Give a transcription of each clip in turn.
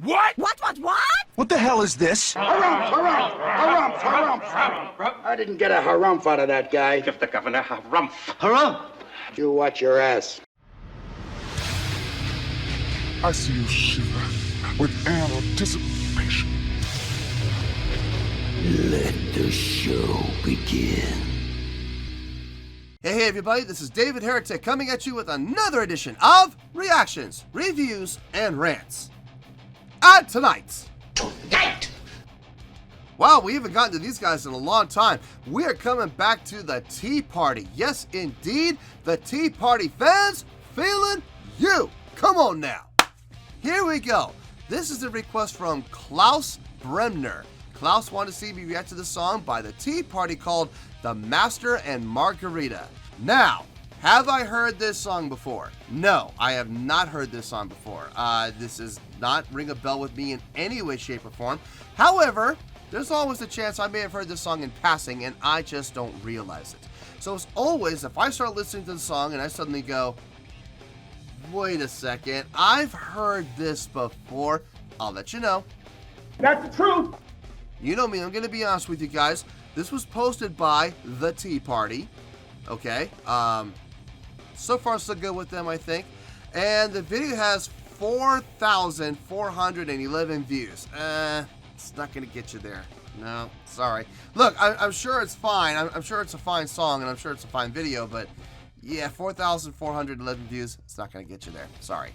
What? What? What the hell is this? Harumph. I didn't get a harumph out of that guy. Give the governor harumph. Harumph? You watch your ass. I see you shiver with anticipation. Let the show begin. Hey everybody, this is David Heretic coming at you with another edition of Reactions, Reviews, and Rants. And tonight, wow, we haven't gotten to these guys in a long time. We are coming back to the Tea Party. Yes, indeed, the Tea Party fans feeling you. Come on now. Here we go. This is a request from Klaus Bremner. Klaus wanted to see me react to the song by the Tea Party called The Master and Margarita. Now, have I heard this song before? No, I have not heard this song before. This does not ring a bell with me in any way, shape, or form. However, there's always a chance I may have heard this song in passing and I just don't realize it. So as always, if I start listening to the song and I suddenly go, wait a second, I've heard this before, I'll let you know. That's the truth. You know me, I'm going to be honest with you guys. This was posted by The Tea Party. Okay. So far, so good with them, I think. And the video has 4,411 views. It's not going to get you there. No, sorry. Look, I'm sure it's fine. I'm sure it's a fine song, and I'm sure it's a fine video, but yeah, 4,411 views, it's not going to get you there. Sorry.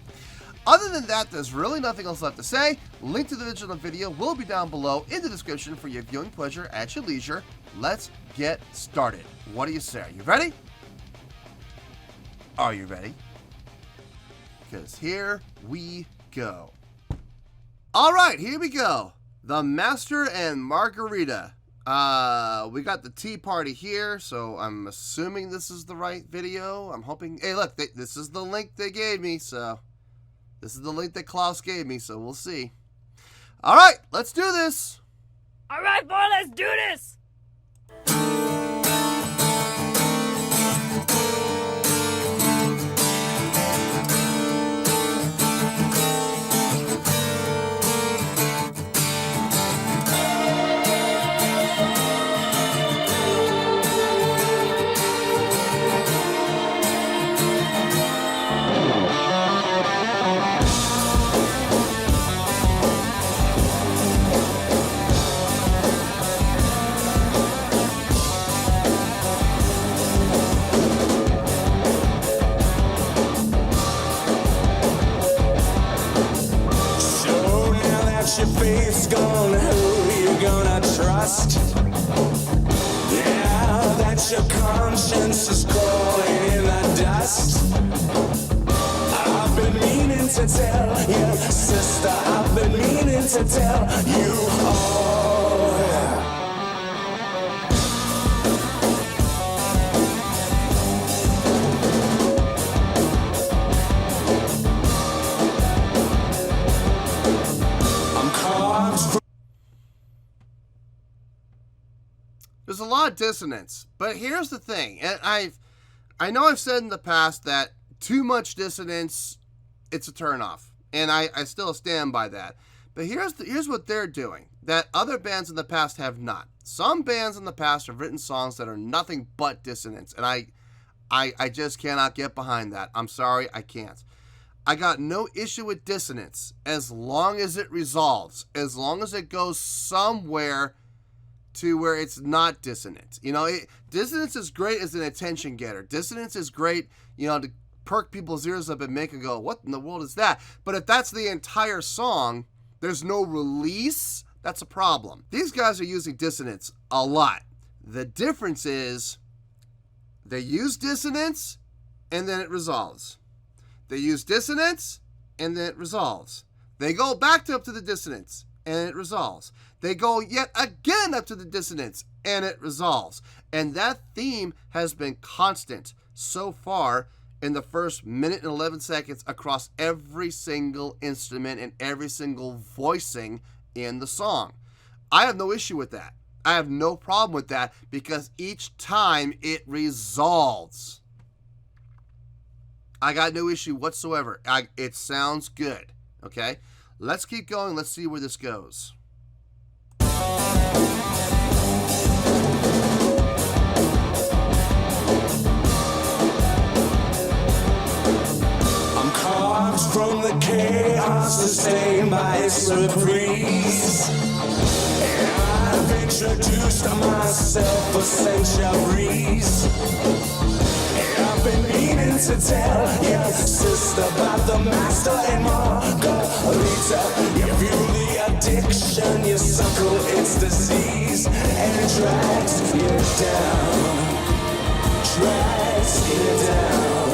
Other than that, there's really nothing else left to say. Link to the original video will be down below in the description for your viewing pleasure at your leisure. Let's get started. What do you say? Are you ready? Are you ready? Because here we go. All right, here we go. The Master and Margarita. We got the Tea Party here, so I'm assuming this is the right video. I'm hoping. Hey, look, this is the link they gave me, so this is the link that Klaus gave me, so we'll see. All right, let's do this. All right, boy, let's do this. Your faith's gone, who you gonna trust? Yeah, that your conscience is crawling in the dust. I've been meaning to tell you, sister, I've been meaning to tell you all. There's a lot of dissonance, but here's the thing, and I know I've said in the past that too much dissonance, it's a turnoff, and I still stand by that. But here's what they're doing that other bands in the past have not. Some bands in the past have written songs that are nothing but dissonance, and I just cannot get behind that. I'm sorry, I can't. I got no issue with dissonance as long as it resolves, as long as it goes somewhere to where it's not dissonant. You know, dissonance is great as an attention getter. Dissonance is great, you know, to perk people's ears up and make them go, what in the world is that? But if that's the entire song, there's no release, that's a problem. These guys are using dissonance a lot. The difference is they use dissonance and then it resolves. They use dissonance and then it resolves. They go back up to the dissonance and it resolves. They go yet again up to the dissonance, and it resolves. And that theme has been constant so far in the first minute and 11 seconds across every single instrument and every single voicing in the song. I have no issue with that. I have no problem with that because each time it resolves. I got no issue whatsoever. It sounds good, okay? let's keep going. Let's see where this goes. I'm carved from the chaos sustained by its reprise. And I've introduced myself for centuries. And I've been meaning to tell your sister about the Master and Margarita. You feel the addiction, you suckle its disease, and it drags you down, drags you down,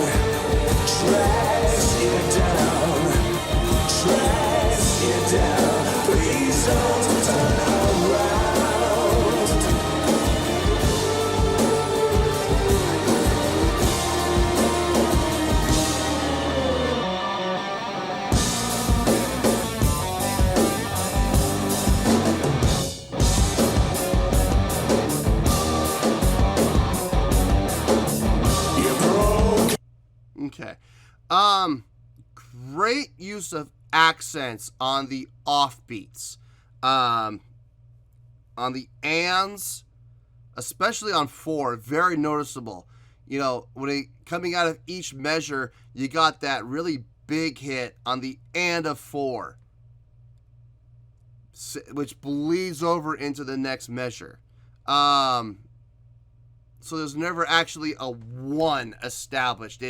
drags you down, drags you down. Please don't turn around. Okay. Great use of accents on the offbeats. On the ands, especially on 4, very noticeable. You know, coming out of each measure, you got that really big hit on the and of 4, which bleeds over into the next measure. So there's never actually a 1 established.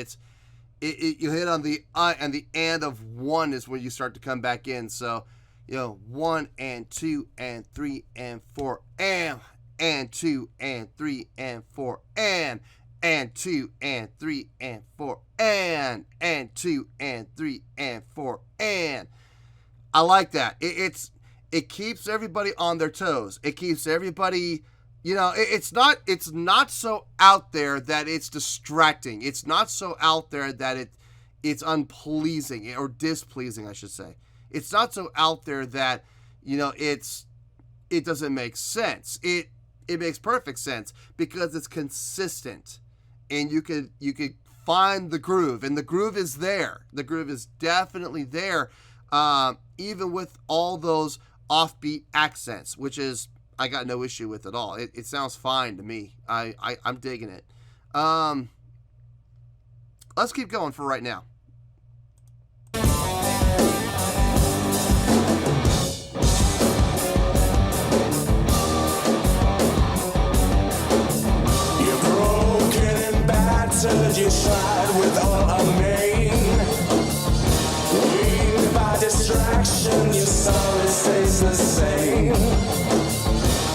You hit on the and the and of 1 is where you start to come back in. So, 1 and 2 and 3 and 4 and 2 and 3 and 4 and 2 and 3 and 4 and 2 and 3 and 4 and. I like that. It keeps everybody on their toes. It keeps everybody. It's not so out there that it's distracting. It's not so out there that it's unpleasing or displeasing, I should say. It's not so out there that, it doesn't make sense. It makes perfect sense because it's consistent, and you could find the groove, and the groove is there. The groove is definitely there, even with all those offbeat accents, which is, I got no issue with at all. It sounds fine to me. I'm digging it. Let's keep going for right now. You're broken and battered, you tried with all amain. Weaned by distraction, your sorrow stays the same.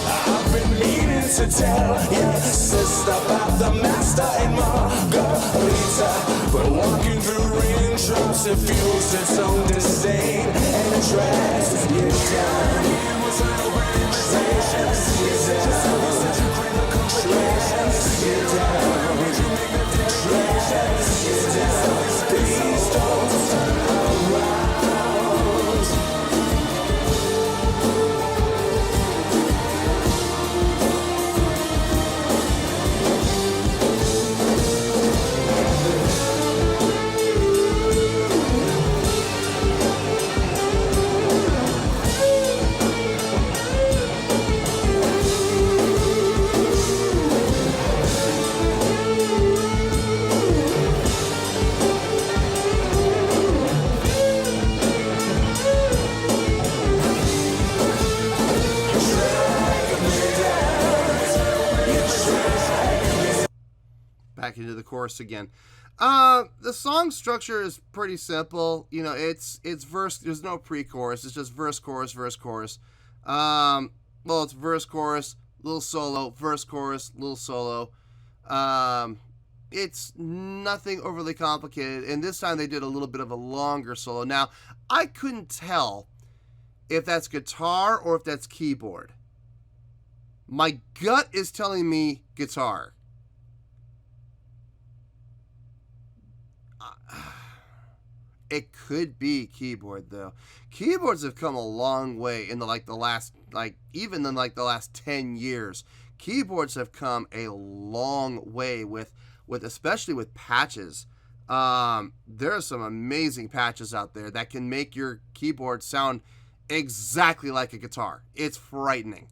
I've been meaning to tell your sister about the Master and Margarita, but walking through raindrops, it fuels its own disdain, and it drags you down. Drags you down. Drags you down. Drags you down. Please don't turn around. Back into the chorus again. The song structure is pretty simple. It's verse. There's no pre-chorus. It's just verse, chorus, verse, chorus. It's verse, chorus, little solo, verse, chorus, little solo. It's nothing overly complicated. And this time they did a little bit of a longer solo. Now, I couldn't tell if that's guitar or if that's keyboard. My gut is telling me guitar. It could be keyboard though. Keyboards have come a long way in the last 10 years. Keyboards have come a long way with especially with patches. There are some amazing patches out there that can make your keyboard sound exactly like a guitar. It's frightening.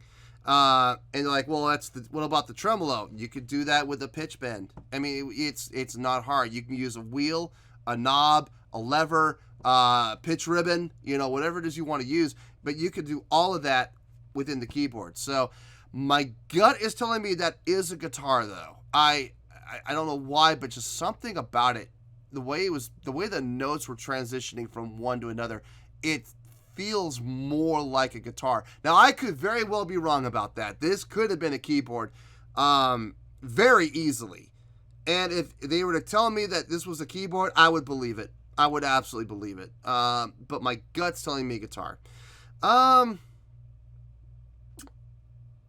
And you're like, well, what about the tremolo? You could do that with a pitch bend. I mean, it's not hard. You can use a wheel, a knob, a lever, pitch ribbon, whatever it is you want to use, but you could do all of that within the keyboard. So my gut is telling me that is a guitar, though. I don't know why, but just something about it, the way the notes were transitioning from one to another, it feels more like a guitar. Now, I could very well be wrong about that. This could have been a keyboard very easily. And if they were to tell me that this was a keyboard, I would believe it. I would absolutely believe it. But my gut's telling me guitar. The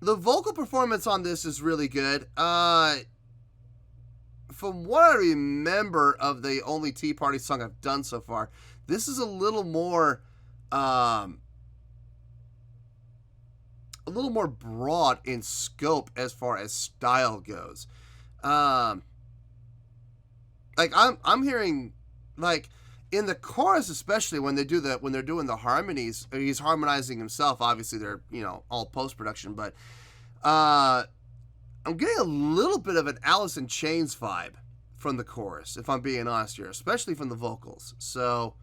vocal performance on this is really good. From what I remember of the only Tea Party song I've done so far, this is a little more broad in scope as far as style goes. I'm hearing, like, in the chorus, especially when they're doing the harmonies, he's harmonizing himself. Obviously, they're all post production, but I'm getting a little bit of an Alice in Chains vibe from the chorus, if I'm being honest here, especially from the vocals. So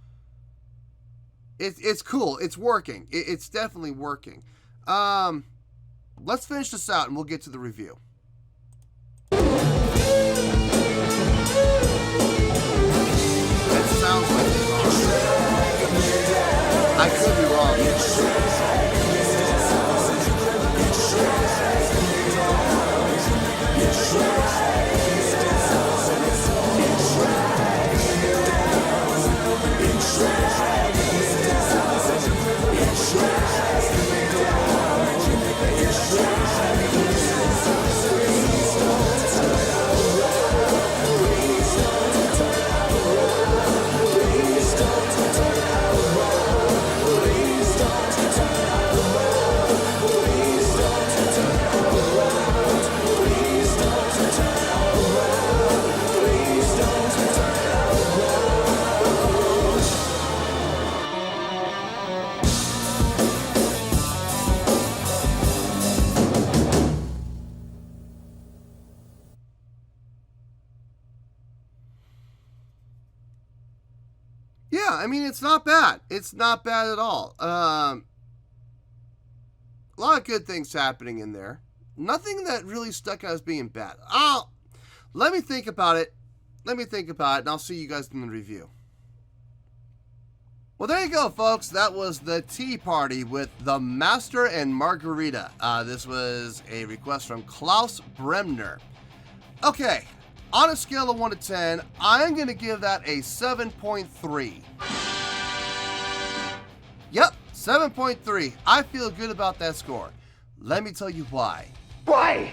it's cool. It's working. It's definitely working. Let's finish this out and we'll get to the review. It sounds like a song. I could be wrong. I mean, it's not bad. It's not bad at all. A lot of good things happening in there. Nothing that really stuck out as being bad. Let me think about it. And I'll see you guys in the review. Well, there you go, folks. That was the Tea Party with the Master and Margarita. This was a request from Klaus Bremner. Okay. On a scale of 1 to 10, I'm going to give that a 7.3. Yep, 7.3. I feel good about that score. Let me tell you why. Why?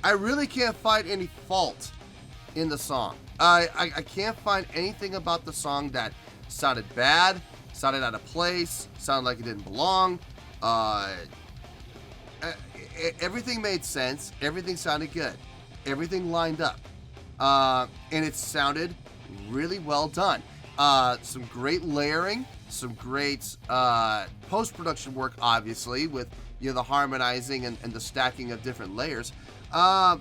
I really can't find any fault in the song. I can't find anything about the song that sounded bad, sounded out of place, sounded like it didn't belong. Everything made sense. Everything sounded good. Everything lined up. And it sounded really well done. Some great layering, some great post-production work, obviously, with the harmonizing and the stacking of different layers. From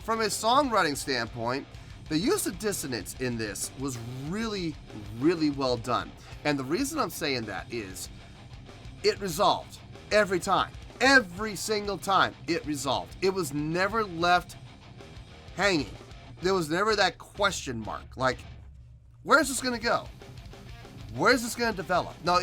a songwriting standpoint, the use of dissonance in this was really, really well done. And the reason I'm saying that is it resolved every time. Every single time it resolved. It was never left hanging. There was never that question mark. Like, where's this going to go? Where's this going to develop? No,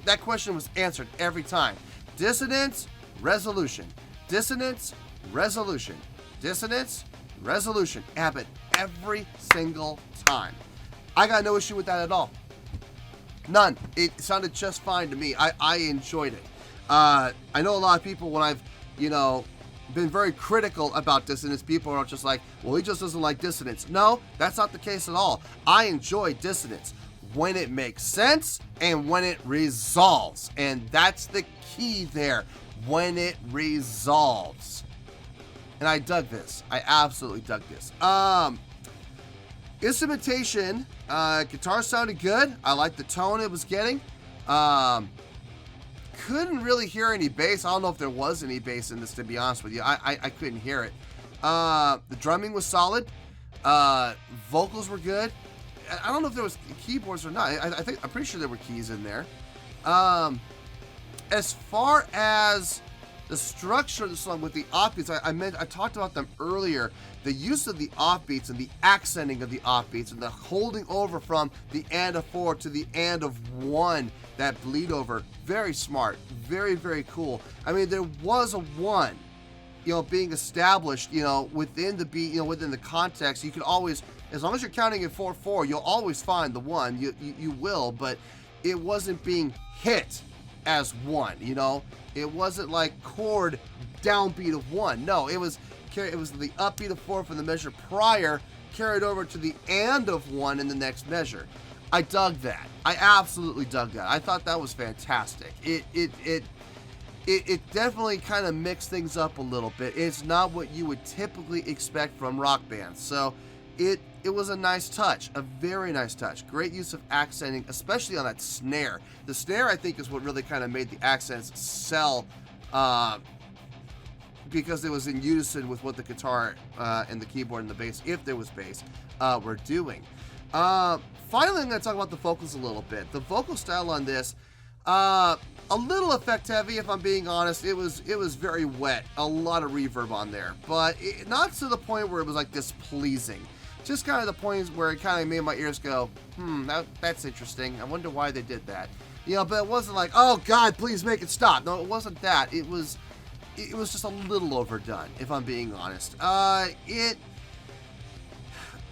that question was answered every time. Dissonance, resolution. Dissonance, resolution. Dissonance, resolution. Happened every single time. I got no issue with that at all. None. It sounded just fine to me. I enjoyed it. I know a lot of people, when I've, been very critical about dissonance, people are just like, well, he just doesn't like dissonance. No, that's not the case at all. I enjoy dissonance when it makes sense and when it resolves. And that's the key there. When it resolves. and I dug this. I absolutely dug this. Instrumentation, guitar sounded good. I liked the tone it was getting. Couldn't really hear any bass. I don't know if there was any bass in this, to be honest with you. I couldn't hear it. The drumming was solid. Vocals were good. I don't know if there was keyboards or not. I'm pretty sure there were keys in there. As far as the structure of the song with the offbeats, I talked about them earlier. The use of the offbeats and the accenting of the offbeats and the holding over from the and of 4 to the and of 1, that bleed over, very smart, very, very cool. I mean, there was a 1, being established, within the beat, within the context. You can always, as long as you're counting it 4/4, you'll always find the 1. You will, but it wasn't being hit as 1. It wasn't like chord downbeat of 1. No, it was the upbeat of 4 from the measure prior, carried over to the and of 1 in the next measure. I dug that. I absolutely dug that. I thought that was fantastic. It definitely kind of mixed things up a little bit. It's not what you would typically expect from rock bands. So it was a nice touch, a very nice touch. Great use of accenting, especially on that snare. The snare, I think, is what really kind of made the accents sell, because it was in unison with what the guitar and the keyboard and the bass, if there was bass, were doing. Finally, I'm going to talk about the vocals a little bit. The vocal style on this, a little effect heavy, if I'm being honest. It was very wet, a lot of reverb on there, but not to the point where it was like displeasing. Just kind of the point where it kind of made my ears go, that's interesting. I wonder why they did that. But it wasn't like, oh God, please make it stop. No, it wasn't that. It was just a little overdone, if I'm being honest. I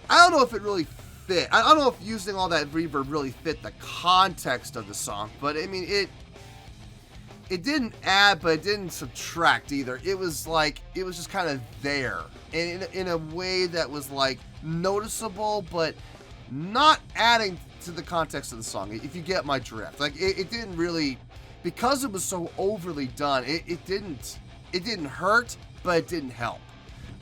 don't know if it really fit. I don't know if using all that reverb really fit the context of the song, but I mean, it didn't add, but it didn't subtract either. It was just kind of there, and in a way that was like noticeable, but not adding to the context of the song, if you get my drift. Like, it didn't really, because it was so overly done, it didn't hurt, but it didn't help.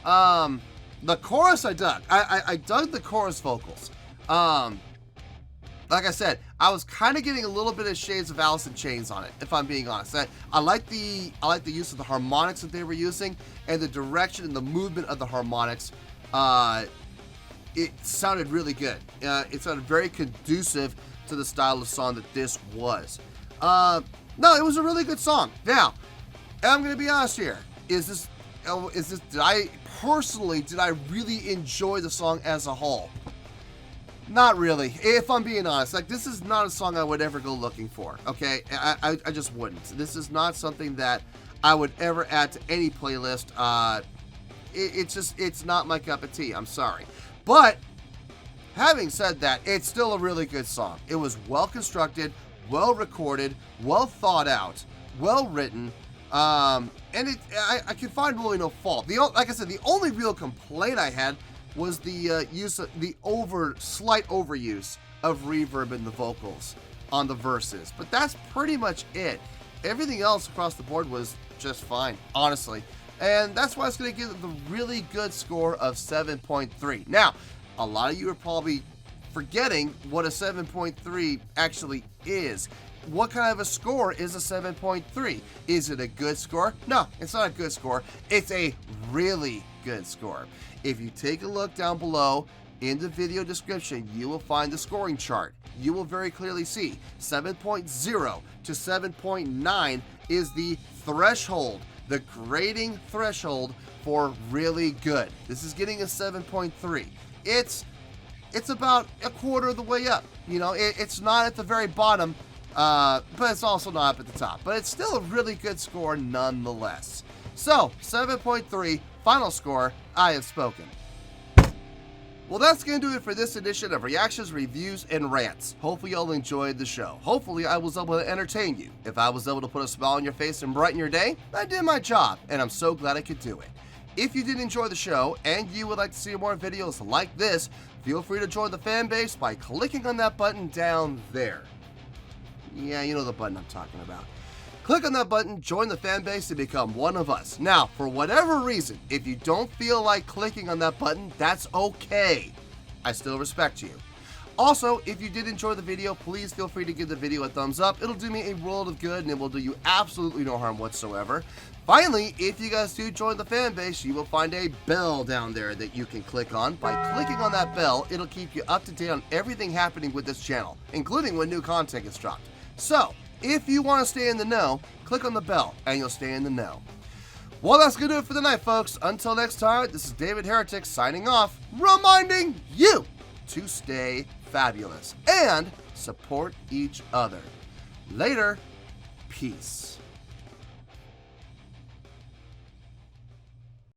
The chorus I dug. I dug the chorus vocals. Like I said, I was kind of getting a little bit of shades of Alice in Chains on it, if I'm being honest. I like the use of the harmonics that they were using, and the direction and the movement of the harmonics. It sounded really good. It sounded very conducive to the style of song that this was. No, it was a really good song. Now, I'm going to be honest here. Did I really enjoy the song as a whole? Not really, if I'm being honest. Like, this is not a song I would ever go looking for, okay? I just wouldn't. This is not something that I would ever add to any playlist. It's not my cup of tea. I'm sorry. But, having said that, it's still a really good song. It was well constructed, well recorded, well thought out, well written, and I can find really no fault. Like I said, the only real complaint I had was the use of the slight overuse of reverb in the vocals on the verses. But that's pretty much it. Everything else across the board was just fine, honestly. And that's why it's going to give it the really good score of 7.3. Now, a lot of you are probably forgetting what a 7.3 actually is. What kind of a score is a 7.3? Is it a good score? No, it's not a good score. It's a really good score. If you take a look down below in the video description, you will find the scoring chart. You will very clearly see 7.0 to 7.9 is the threshold, the grading threshold for really good. This is getting a 7.3. It's about a quarter of the way up. It's not at the very bottom, but it's also not up at the top. But it's still a really good score nonetheless. So, 7.3, final score, I have spoken. Well, that's going to do it for this edition of Reactions, Reviews, and Rants. Hopefully y'all enjoyed the show. Hopefully I was able to entertain you. If I was able to put a smile on your face and brighten your day, I did my job, and I'm so glad I could do it. If you did enjoy the show, and you would like to see more videos like this, feel free to join the fan base by clicking on that button down there. Yeah, you know the button I'm talking about. Click on that button, join the fan base, and become one of us. Now, for whatever reason, if you don't feel like clicking on that button, that's okay. I still respect you. Also, if you did enjoy the video, please feel free to give the video a thumbs up. It'll do me a world of good, and it will do you absolutely no harm whatsoever. Finally, if you guys do join the fan base, you will find a bell down there that you can click on. By clicking on that bell, it'll keep you up to date on everything happening with this channel, including when new content gets dropped. So, if you want to stay in the know, click on the bell, and you'll stay in the know. Well, that's going to do it for the night, folks. Until next time, this is David Heretic signing off, reminding you to stay fabulous and support each other. Later. Peace.